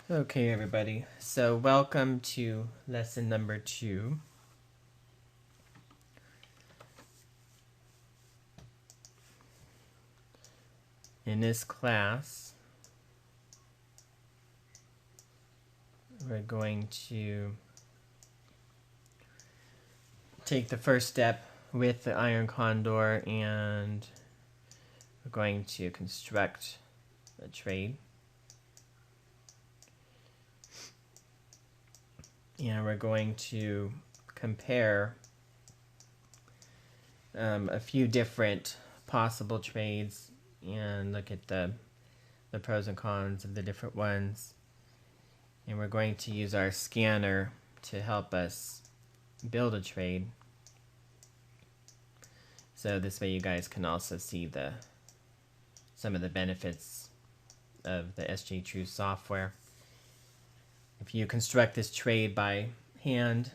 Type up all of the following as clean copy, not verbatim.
Okay, everybody. So welcome to lesson number 2. In this class, we're going to take the first step with the Iron Condor and we're going to construct a trade. And we're going to compare a few different possible trades and look at the pros and cons of the different ones. And we're going to use our scanner to help us build a trade. So this way you guys can also see some of the benefits of the SJ True software. If you construct this trade by hand,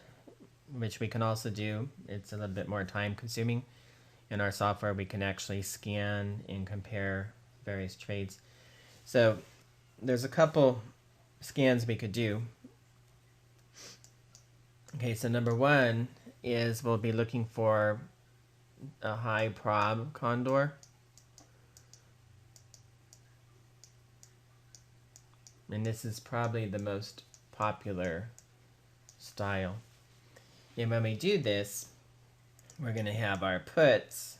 which we can also do, it's a little bit more time consuming. In our software, we can actually scan and compare various trades. So there's a couple scans we could do. Okay, so number one is we'll be looking for a high prob condor. And this is probably the most popular style. And when we do this, we're going to have our puts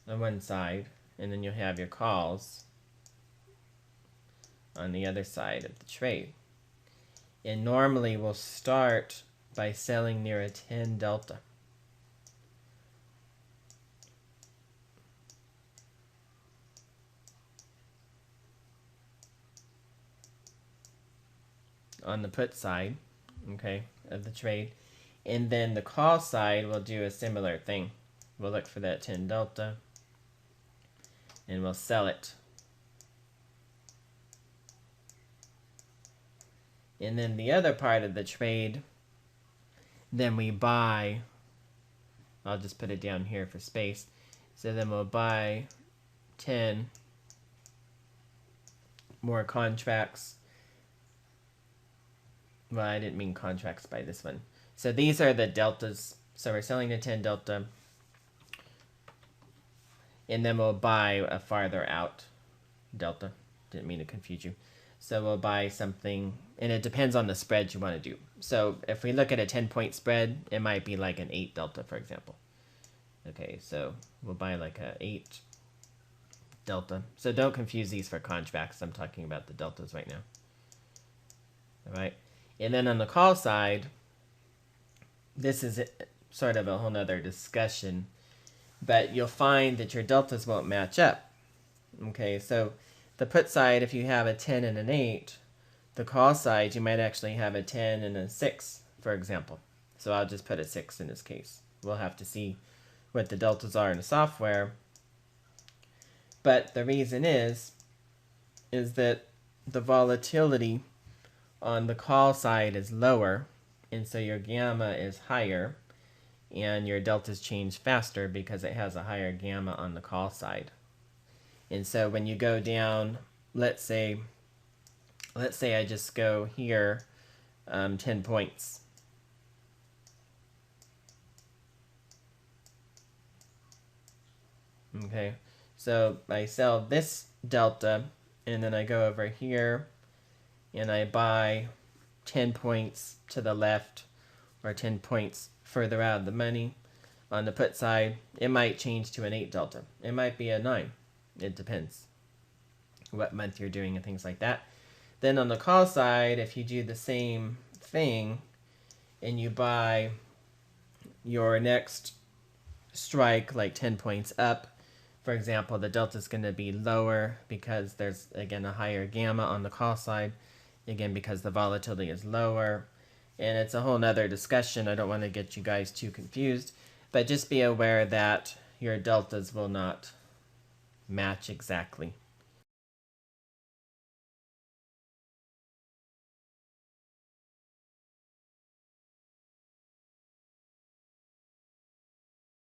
on one side, and then you'll have your calls on the other side of the trade. And normally we'll start by selling near a 10 delta. On the put side, okay, of the trade. And then the call side will do a similar thing. We'll look for that 10 delta and we'll sell it. And then the other part of the trade, then we buy, I'll just put it down here for space. So then we'll buy 10 more contracts. Well, I didn't mean contracts by this one. So these are the deltas. So we're selling the 10 delta. And then we'll buy a farther out delta. Didn't mean to confuse you. So we'll buy something, and it depends on the spread you want to do. So if we look at a 10-point spread, it might be like an 8 delta, for example. Okay, so we'll buy like a 8 delta. So don't confuse these for contracts. I'm talking about the deltas right now. All right. And then on the call side, this is sort of a whole nother discussion, but you'll find that your deltas won't match up. Okay, so the put side, if you have a 10 and an 8, the call side, you might actually have a 10 and a 6, for example. So I'll just put a 6 in this case. We'll have to see what the deltas are in the software. But the reason is that the volatility on the call side is lower, and so your gamma is higher, and your deltas change faster because it has a higher gamma on the call side. And so when you go down, let's say I just go here 10 points. Okay, so I sell this delta, and then I go over here and I buy 10 points to the left or 10 points further out of the money. On the put side, it might change to an 8 delta. It might be a 9. It depends what month you're doing and things like that. Then on the call side, if you do the same thing and you buy your next strike like 10 points up, for example, the delta is going to be lower because there's, again, a higher gamma on the call side. Again, because the volatility is lower. And it's a whole nother discussion. I don't want to get you guys too confused. But just be aware that your deltas will not match exactly.